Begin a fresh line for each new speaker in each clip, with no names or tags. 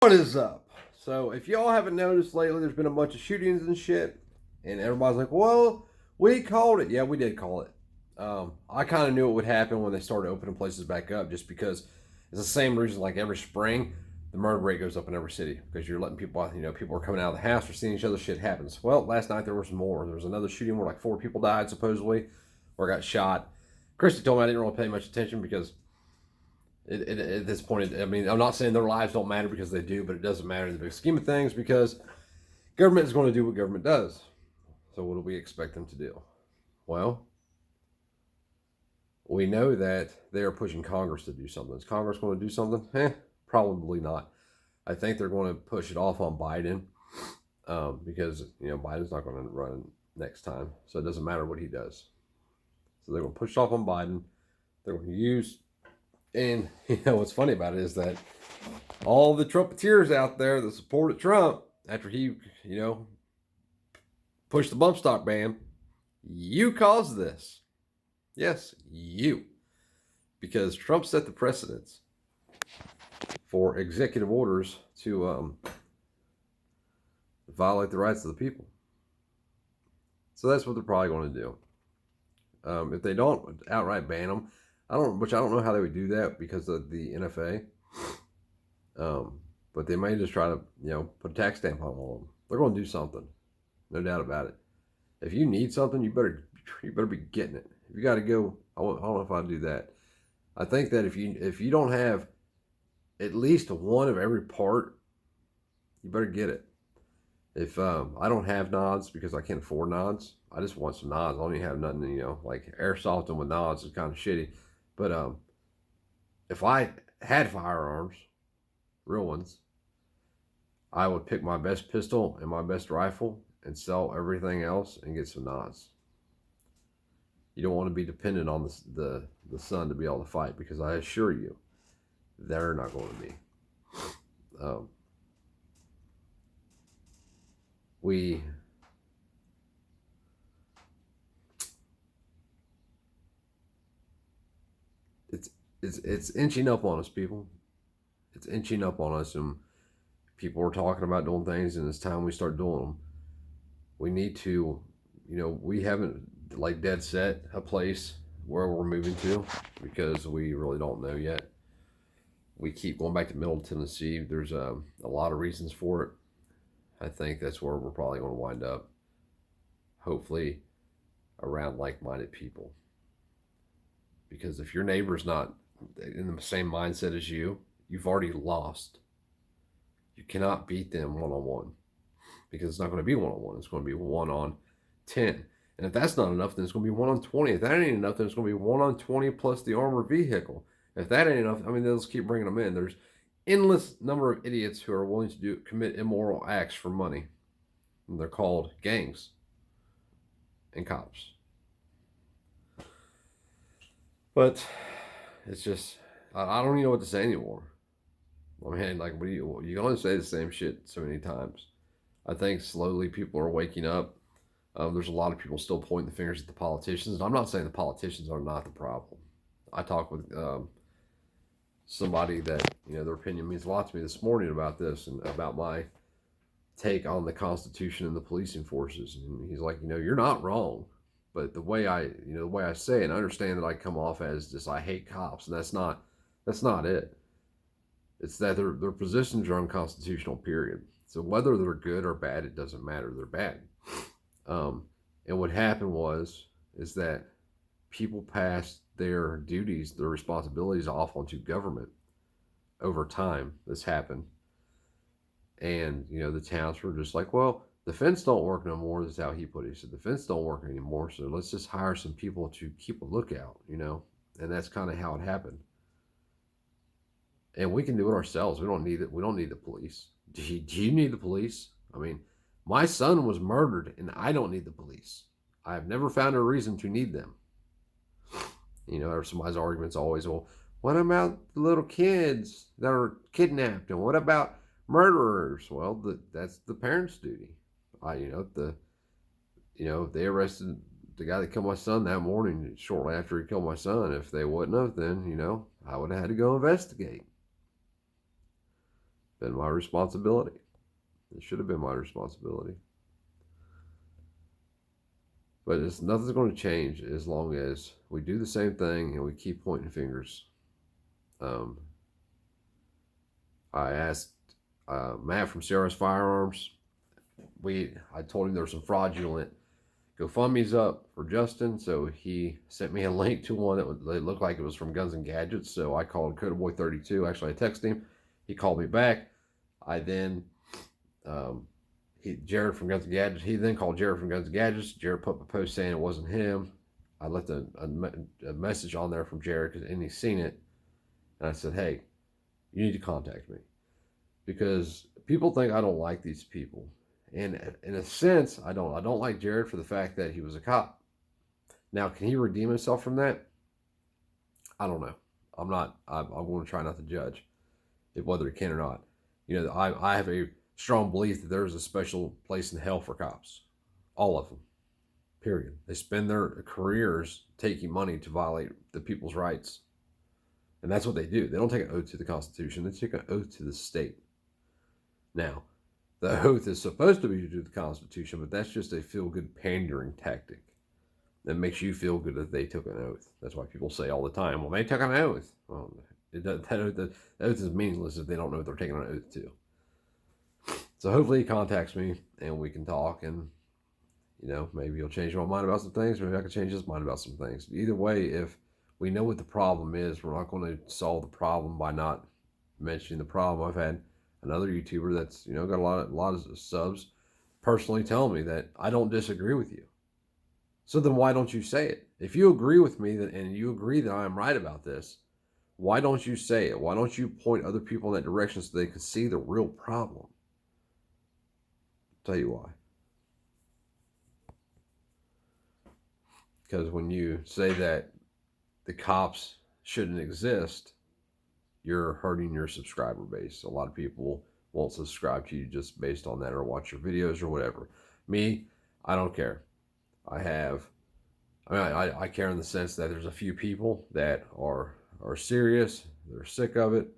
What is up? So, if y'all haven't noticed lately, there's been a bunch of shootings and shit, and everybody's like, "Well, we called it." Yeah, we did call it. I kind of knew it would happen when they started opening places back up, just because it's the same reason. Like every spring, the murder rate goes up in every city because you're letting people out. People are coming out of the house, they're seeing each other. Shit happens. Well, last night there was more. There was another shooting where like 4 people died supposedly, or got shot. Christy told me I didn't really pay much attention because at this point, I mean, I'm not saying their lives don't matter because they do, but it doesn't matter in the big scheme of things because government is going to do what government does. So, what do we expect them to do? Well, we know that they are pushing Congress to do something. Is Congress going to do something? Probably not. I think they're going to push it off on Biden because Biden's not going to run next time, so it doesn't matter what he does. So they're going to push it off on Biden. They're going to use. And what's funny about it is that all the Trumpeteers out there that supported Trump after he, pushed the bump stock ban, you caused this. Yes, you. Because Trump set the precedence for executive orders to violate the rights of the people. So that's what they're probably going to do. If they don't outright ban them, I don't know how they would do that because of the NFA. But they may just try to, put a tax stamp on all of them. They're going to do something, no doubt about it. If you need something, you better be getting it. If you got to go, I don't know if I'd do that. I think that if you don't have at least one of every part, you better get it. If I don't have nods because I can't afford nods, I just want some nods. I don't even have nothing, like airsofting with nods is kind of shitty. But if I had firearms, real ones, I would pick my best pistol and my best rifle and sell everything else and get some nods. You don't want to be dependent on the sun to be able to fight because I assure you, they're not going to be. It's inching up on us, people. It's inching up on us, and people are talking about doing things, and it's time we start doing them. We need to, we haven't like dead set a place where we're moving to because we really don't know yet. We keep going back to Middle Tennessee. There's a lot of reasons for it. I think that's where we're probably going to wind up. Hopefully, around like-minded people. Because if your neighbor's not in the same mindset as you, you've already lost. You cannot beat them one-on-one because it's not going to be one-on-one. It's going to be 1-on-10. And if that's not enough, then it's going to be 1-on-20. If that ain't enough, then it's going to be 1-on-20 plus the armored vehicle. If that ain't enough, I mean, they'll just keep bringing them in. There's endless number of idiots who are willing to commit immoral acts for money. And they're called gangs and cops. But it's just, I don't even know what to say anymore. I mean, like, you can only say the same shit so many times. I think slowly people are waking up. There's a lot of people still pointing the fingers at the politicians. And I'm not saying the politicians are not the problem. I talked with somebody that, their opinion means a lot to me this morning about this and about my take on the Constitution and the policing forces. And he's like, you're not wrong. But the way I say it, I understand that I come off as just I hate cops, and that's not it. It's that their positions are unconstitutional. Period. So whether they're good or bad, it doesn't matter. They're bad. And what happened is that people passed their duties, their responsibilities off onto government over time. This happened, and the towns were just like, well, the fence don't work no more. That's how he put it. He said the fence don't work anymore, so let's just hire some people to keep a lookout, and that's kind of how it happened. And we can do it ourselves. We don't need it. We don't need the police. Do you need the police? I mean, my son was murdered, and I don't need the police. I have never found a reason to need them. Somebody's argument's always, well, what about the little kids that are kidnapped, and what about murderers? Well, that's the parents' duty. If they arrested the guy that killed my son that morning, shortly after he killed my son, if they wouldn't have, then, I would have had to go investigate. Been my responsibility. It should have been my responsibility. But nothing's going to change as long as we do the same thing and we keep pointing fingers. Um, I asked Matt from CRS Firearms. I told him there was some fraudulent GoFundMe's up for Justin, so he sent me a link to one that looked like it was from Guns and Gadgets. So I called Codaboy32. Actually, I texted him. He called me back. I then Jared from Guns and Gadgets. He then called Jared from Guns and Gadgets. Jared put up a post saying it wasn't him. I left a message on there from Jared and he's seen it. And I said, hey, you need to contact me because people think I don't like these people. And in a sense, I don't like Jared for the fact that he was a cop. Now, can he redeem himself from that? I don't know. I'm going to try not to judge whether he can or not. You know, I have a strong belief that there's a special place in hell for cops. All of them. Period. They spend their careers taking money to violate the people's rights. And that's what they do. They don't take an oath to the Constitution. They take an oath to the state. Now, the oath is supposed to be to the Constitution, but that's just a feel-good pandering tactic that makes you feel good that they took an oath. That's why people say all the time, well, they took an oath. Well, that oath is meaningless if they don't know what they're taking an oath to. So hopefully he contacts me and we can talk and, you know, maybe he'll change my mind about some things. Maybe I can change his mind about some things. Either way, if we know what the problem is, we're not going to solve the problem by not mentioning the problem. I've had another YouTuber that's, you know, got a lot of subs personally tell me that I don't disagree with you. So then why don't you say it? If you agree with me and you agree that I'm right about this, why don't you say it? Why don't you point other people in that direction so they can see the real problem? I'll tell you why. Because when you say that the cops shouldn't exist, you're hurting your subscriber base. A lot of people won't subscribe to you just based on that or watch your videos or whatever. Me, I don't care. I care in the sense that there's a few people that are serious. They're sick of it.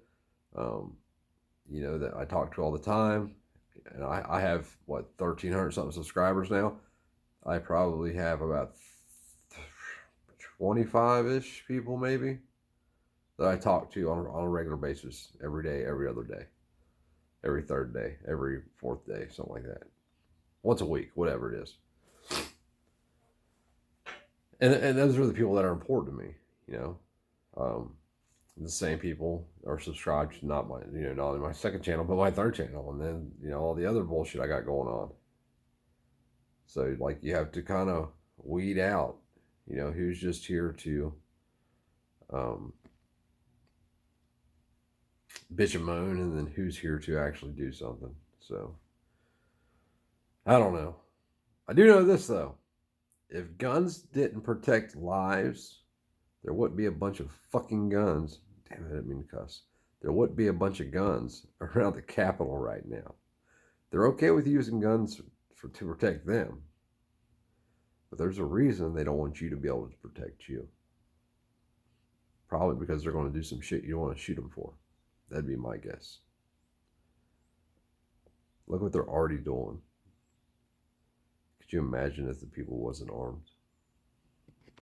You know, that I talk to all the time. And I have, 1,300 something subscribers now. I probably have about 25-ish people maybe that I talk to on a regular basis every day, every other day, every third day, every fourth day, something like that. Once a week, whatever it is. And those are the people that are important to me, you know. The same people are subscribed to not only my second channel, but my third channel, and then, you know, all the other bullshit I got going on. So, like, you have to kind of weed out, you know, who's just here to bitch and moan, and then who's here to actually do something. So, I don't know. I do know this, though. If guns didn't protect lives, there wouldn't be a bunch of fucking guns. Damn it, I didn't mean to cuss. There wouldn't be a bunch of guns around the Capitol right now. They're okay with using guns to protect them. But there's a reason they don't want you to be able to protect you. Probably because they're going to do some shit you don't want to shoot them for. That'd be my guess. Look what they're already doing. Could you imagine if the people wasn't armed?